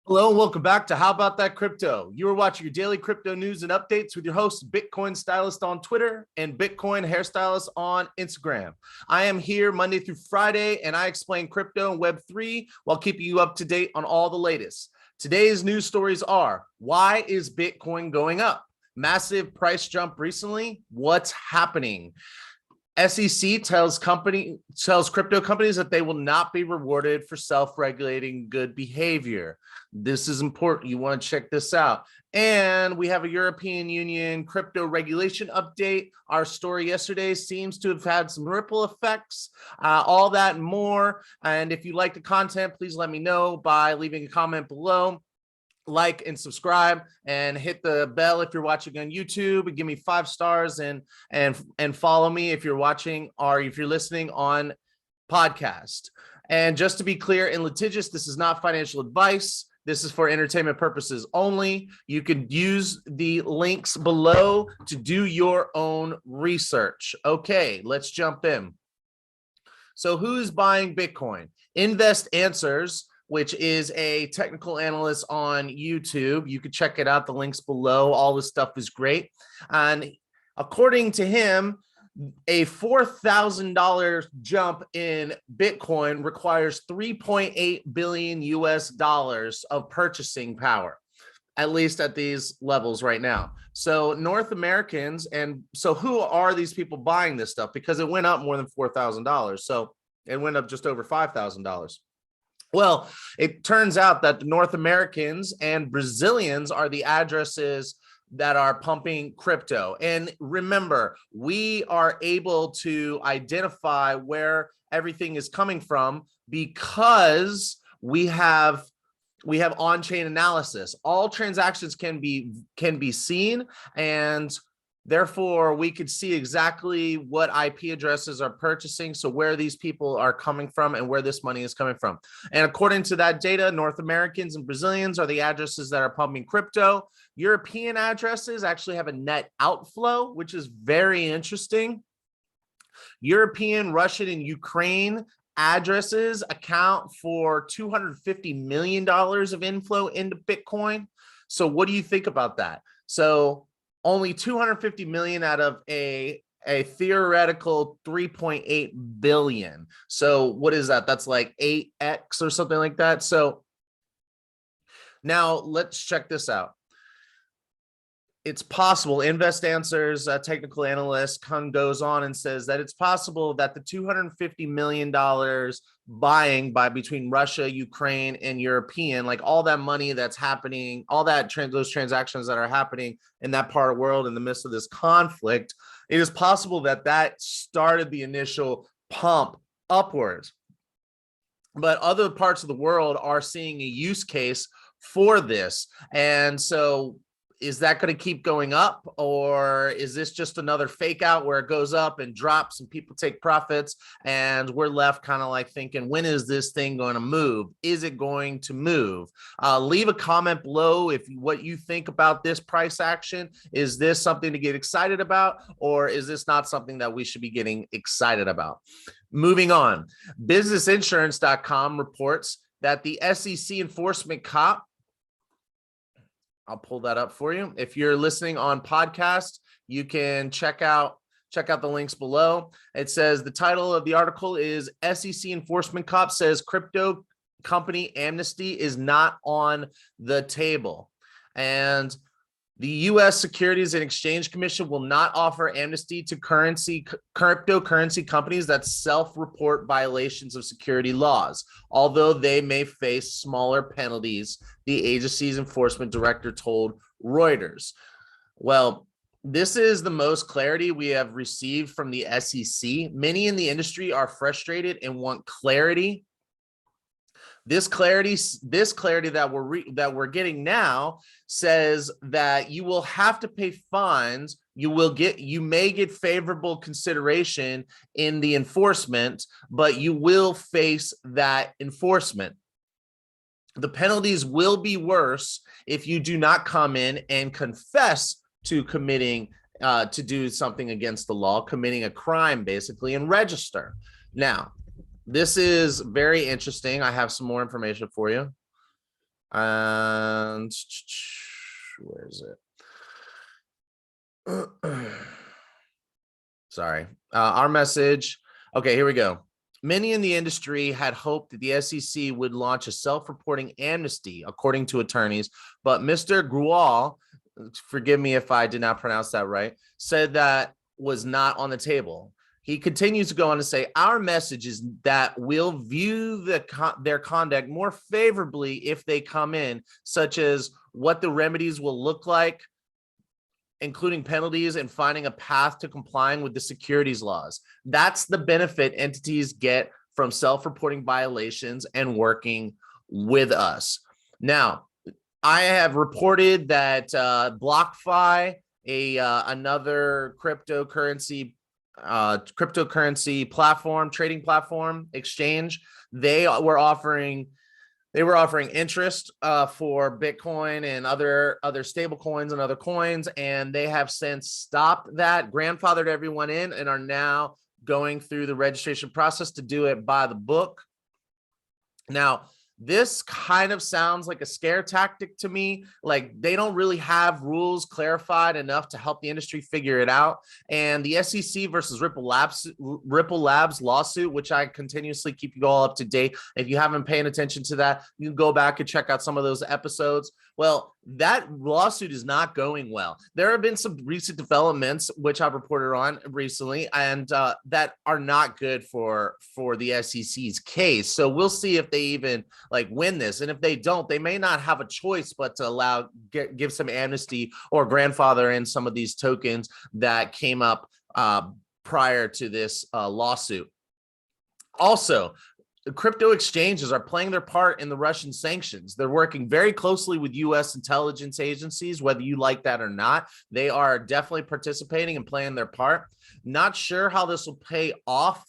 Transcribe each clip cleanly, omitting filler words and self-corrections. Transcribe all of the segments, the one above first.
Hello and welcome back to How About That Crypto. You are watching your daily crypto news and updates with your host, Bitcoin Stylist on Twitter and Bitcoin Hairstylist on Instagram. I am here Monday through Friday and I explain crypto and Web3 while keeping you up to date on all the latest. Today's news stories are: why is Bitcoin going up? Massive price jump recently. What's happening? SEC tells crypto companies that they will not be rewarded for self-regulating good behavior. This is important. You want to check this out. And we have a European Union crypto regulation update. Our story yesterday seems to have had some ripple effects, all that and more. And if you like the content, please let me know by leaving a comment below. Like and subscribe and hit the bell if you're watching on YouTube, and give me 5 stars and follow me if you're watching or if you're listening on podcast. And just to be clear and litigious, this is not financial advice. This is for entertainment purposes only. You can use the links below to do your own research. Okay, let's jump in. So who's buying Bitcoin? Invest Answers, which is a technical analyst on YouTube. You can check it out. The links below. All this stuff is great. And according to him, a $4,000 jump in Bitcoin requires 3.8 billion US dollars of purchasing power, at least at these levels right now. So North Americans, and so who are these people buying this stuff? Because it went up more than $4,000. So it went up just over $5,000. Well, it turns out that the North Americans and Brazilians are the addresses that are pumping crypto. And remember, we are able to identify where everything is coming from because we have on-chain analysis. All transactions can be seen, and therefore, we could see exactly what IP addresses are purchasing, so where these people are coming from and where this money is coming from. And according to that data, North Americans and Brazilians are the addresses that are pumping crypto. European addresses actually have a net outflow, which is very interesting. European, Russian, and Ukraine addresses account for $250 million of inflow into Bitcoin. So what do you think about that? So only 250 million out of a theoretical 3.8 billion. So what is that? That's like 8x or something like that. So now let's check this out. It's possible. Invest Answers, a technical analyst, goes on and says that it's possible that the $250 million buying by between Russia, Ukraine, and European, like all that money that's happening, all that those transactions that are happening in that part of the world in the midst of this conflict, it is possible that that started the initial pump upwards. But other parts of the world are seeing a use case for this. And so is that going to keep going up, or is this just another fake out where it goes up and drops and people take profits and we're left kind of like thinking, when is this thing going to move? Is it going to move? Leave a comment below if what you think about this price action. Is this something to get excited about, or is this not something that we should be getting excited about? Moving on, businessinsurance.com reports that the SEC enforcement cop, I'll pull that up for you. If you're listening on podcast, you can check out the links below. It says the title of the article is SEC Enforcement Cop says crypto company amnesty is not on the table. And the U.S. Securities and Exchange Commission will not offer amnesty to cryptocurrency companies that self-report violations of security laws, although they may face smaller penalties, the agency's enforcement director told Reuters. Well, this is the most clarity we have received from the SEC. Many in the industry are frustrated and want clarity. This clarity that we're getting now says that you will have to pay fines. You may get favorable consideration in the enforcement, but you will face that enforcement. The penalties will be worse if you do not come in and confess to committing to do something against the law, committing a crime basically, and register. Now, this is very interesting. I have some more information for you. And where is it? Sorry. Our message. Okay, here we go. Many in the industry had hoped that the SEC would launch a self-reporting amnesty, according to attorneys, but Mr. Grual, forgive me if I did not pronounce that right, said that was not on the table. He continues to go on to say, our message is that we'll view their conduct more favorably if they come in, such as what the remedies will look like, including penalties and finding a path to complying with the securities laws. That's the benefit entities get from self-reporting violations and working with us. Now, I have reported that BlockFi, another cryptocurrency platform, trading platform, exchange, they were offering interest for Bitcoin and other stable coins and other coins, and they have since stopped that, grandfathered everyone in, and are now going through the registration process to do it by the book. Now, this kind of sounds like a scare tactic to me. Like they don't really have rules clarified enough to help the industry figure it out. And the SEC versus Ripple Labs lawsuit, which I continuously keep you all up to date. If you haven't paid attention to that, you can go back and check out some of those episodes. Well, that lawsuit is not going well. There have been some recent developments, which I've reported on recently, and that are not good for the SEC's case. So we'll see if they even win this. And if they don't, they may not have a choice but to give some amnesty or grandfather in some of these tokens that came up prior to this lawsuit. Also, the crypto exchanges are playing their part in the Russian sanctions. They're working very closely with U.S. intelligence agencies, whether you like that or not. They are definitely participating and playing their part. Not sure how this will pay off,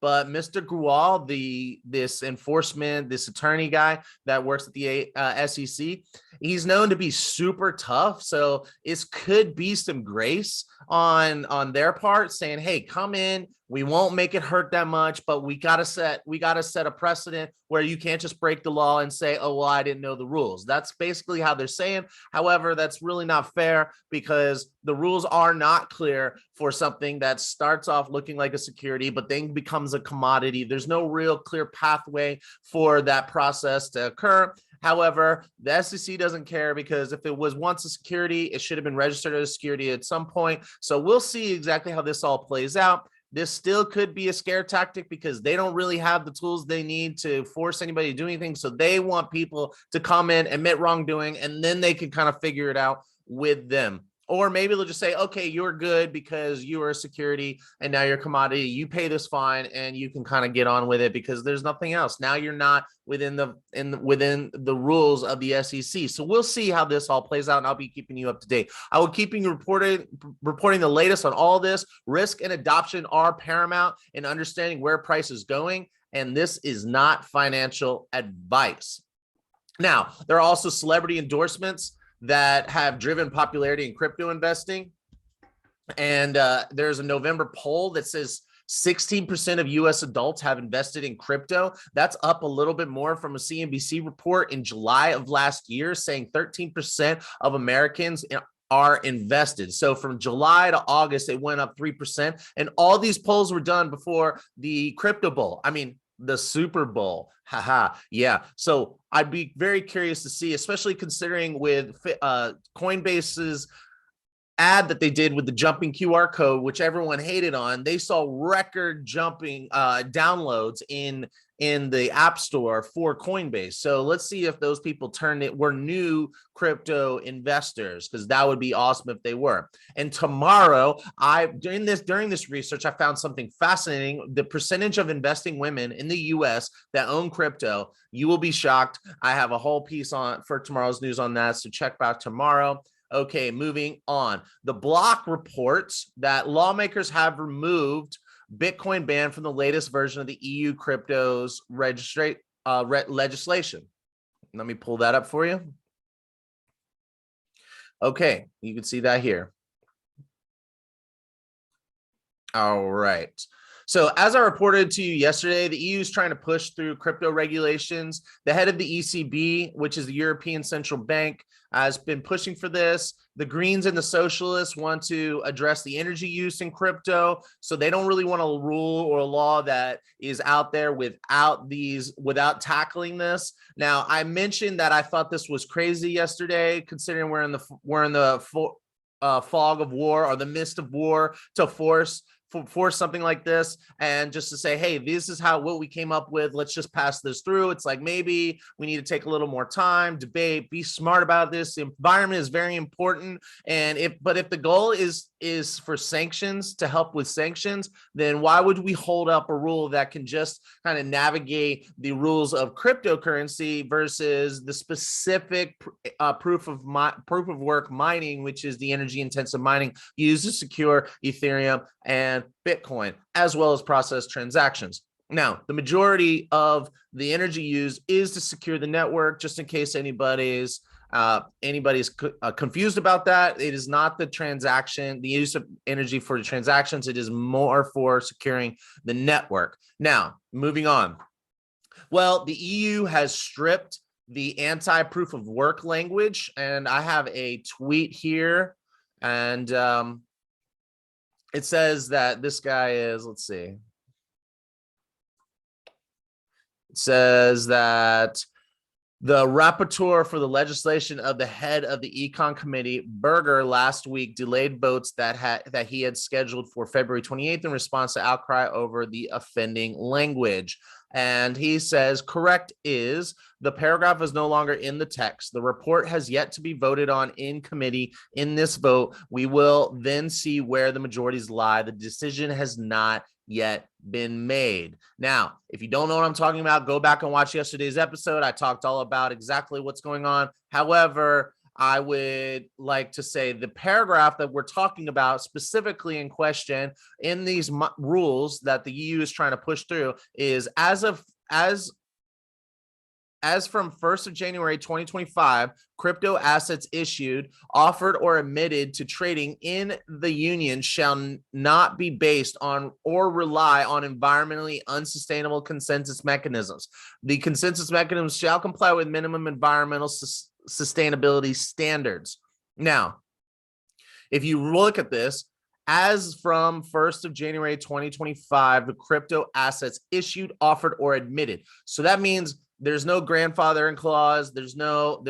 but Mr. Grual, this attorney guy that works at the SEC, he's known to be super tough. So it could be some grace on their part, saying, hey, come in. We won't make it hurt that much, but we gotta set a precedent where you can't just break the law and say, oh, well, I didn't know the rules. That's basically how they're saying. However, that's really not fair because the rules are not clear for something that starts off looking like a security, but then becomes a commodity. There's no real clear pathway for that process to occur. However, the SEC doesn't care because if it was once a security, it should have been registered as a security at some point. So we'll see exactly how this all plays out. This still could be a scare tactic because they don't really have the tools they need to force anybody to do anything. So they want people to come in, admit wrongdoing, and then they can kind of figure it out with them. Or maybe they'll just say, okay, you're good because you are a security and now you're a commodity. You pay this fine and you can kind of get on with it because there's nothing else. Now you're not within the rules of the SEC. So we'll see how this all plays out, and I'll be keeping you up to date. I will keep you reporting the latest on all this. Risk and adoption are paramount in understanding where price is going, and this is not financial advice. Now, there are also celebrity endorsements that have driven popularity in crypto investing. And there's a November poll that says 16% of US adults have invested in crypto. That's up a little bit more from a CNBC report in July of last year, saying 13% of Americans are invested. So from July to August, it went up 3%. And all these polls were done before the crypto bull. I mean, the Super Bowl. Haha. Yeah. So I'd be very curious to see, especially considering with Coinbase's ad that they did with the jumping QR code, which everyone hated on. They saw record jumping downloads in the App Store for Coinbase. So let's see if those people were new crypto investors, because that would be awesome if they were. And tomorrow, during this research, I found something fascinating. The percentage of investing women in the US that own crypto, you will be shocked. I have a whole piece for tomorrow's news on that, so check back tomorrow. Okay, moving on. The Block reports that lawmakers have removed Bitcoin ban from the latest version of the EU cryptos legislation. Let me pull that up for you. Okay, you can see that here. All right. So as I reported to you yesterday, the EU is trying to push through crypto regulations. The head of the ECB, which is the European Central Bank, has been pushing for this. The Greens and the Socialists want to address the energy use in crypto. So they don't really want a rule or a law that is out there without tackling this. Now, I mentioned that I thought this was crazy yesterday, considering we're in the fog of war, or the mist of war, to force something like this, and just to say, hey, this is what we came up with, let's just pass this through. It's like, maybe we need to take a little more time, debate, be smart about this. The environment is very important, and if the goal is for sanctions, to help with sanctions, then why would we hold up a rule that can just kind of navigate the rules of cryptocurrency versus the specific proof of work mining, which is the energy intensive mining used to secure Ethereum and Bitcoin, as well as process transactions. Now, the majority of the energy used is to secure the network, just in case anybody's confused about that. It is not the use of energy for the transactions. It is more for securing the network. Now, moving on. Well, the EU has stripped the anti-proof of work language, and I have a tweet here, and it says that this guy is, let's see. It says that the rapporteur for the legislation of the head of the Econ Committee, Berger, last week delayed votes that he had scheduled for February 28th in response to outcry over the offending language. And he says, correct is, the paragraph is no longer in the text. The report has yet to be voted on in committee. In this vote, we will then see where the majorities lie. The decision has not yet been made. Now, if you don't know what I'm talking about, go back and watch yesterday's episode. I talked all about exactly what's going on. However, I would like to say the paragraph that we're talking about specifically in question in these rules that the EU is trying to push through is as from 1st of January 2025, crypto assets issued, offered, or admitted to trading in the union shall not be based on or rely on environmentally unsustainable consensus mechanisms. The consensus mechanisms shall comply with minimum environmental sustainability standards. Now, if you look at this, as from 1st of January 2025, the crypto assets issued, offered, or admitted. So that means there's no grandfathering clause. There's no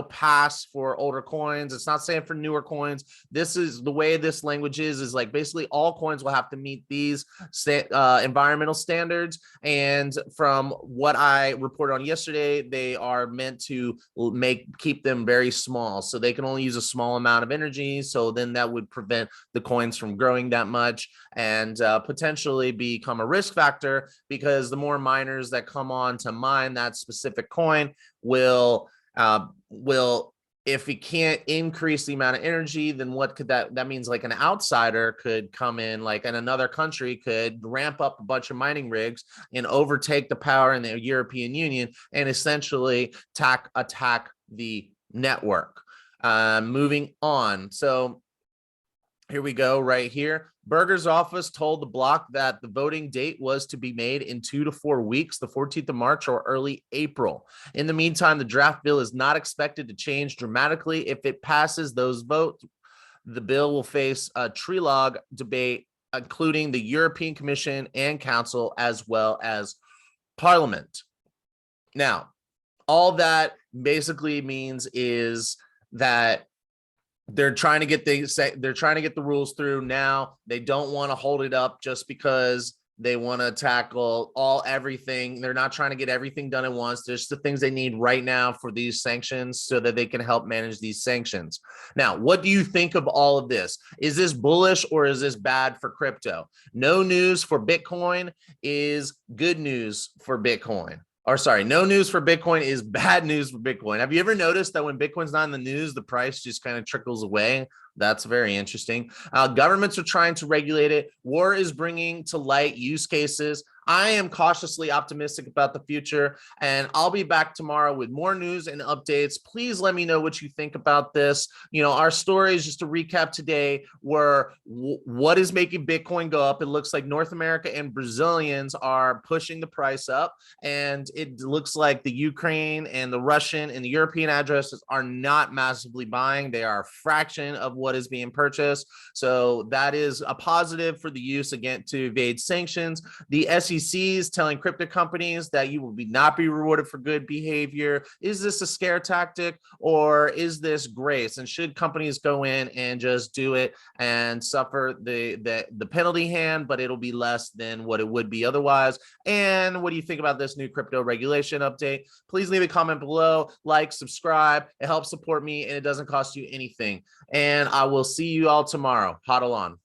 pass for older coins. It's not saying for newer coins. This is the way this language is like basically all coins will have to meet these environmental standards. And from what I reported on yesterday, they are meant to keep them very small, so they can only use a small amount of energy. So then that would prevent the coins from growing that much and potentially become a risk factor, because the more miners that come on to mine that specific coin will, if we can't increase the amount of energy, then what could that means? Like an outsider could come in, like in another country could ramp up a bunch of mining rigs and overtake the power in the European Union and essentially attack the network. Moving on. So here we go right here. Berger's office told the bloc that the voting date was to be made in 2 to 4 weeks, the 14th of March or early April. In the meantime, the draft bill is not expected to change dramatically. If it passes those votes, the bill will face a trilogue debate, including the European Commission and Council, as well as Parliament. Now, all that basically means is that they're trying to get the rules through now. They don't want to hold it up just because they want to tackle everything. They're not trying to get everything done at once. There's the things they need right now for these sanctions so that they can help manage these sanctions. Now, what do you think of all of this? Is this bullish or is this bad for crypto? No news for Bitcoin is good news for Bitcoin. Or sorry, no news for Bitcoin is bad news for Bitcoin. Have you ever noticed that when Bitcoin's not in the news, the price just kind of trickles away? That's very interesting. Governments are trying to regulate it. War is bringing to light use cases I am cautiously optimistic about the future, and I'll be back tomorrow with more news and updates. Please let me know what you think about this. Our stories, just to recap today, were what is making Bitcoin go up. It looks like North America and Brazilians are pushing the price up, and it looks like the Ukraine and the Russian and the European addresses are not massively buying. They are a fraction of what is being purchased. So that is a positive for the use again to evade sanctions. The SEC is telling crypto companies that you will not be rewarded for good behavior. Is this a scare tactic, or is this grace? And should companies go in and just do it and suffer the penalty hand, but it'll be less than what it would be otherwise? And what do you think about this new crypto regulation update? Please leave a comment below, like, subscribe. It helps support me and it doesn't cost you anything. And I will see you all tomorrow. Hodl on.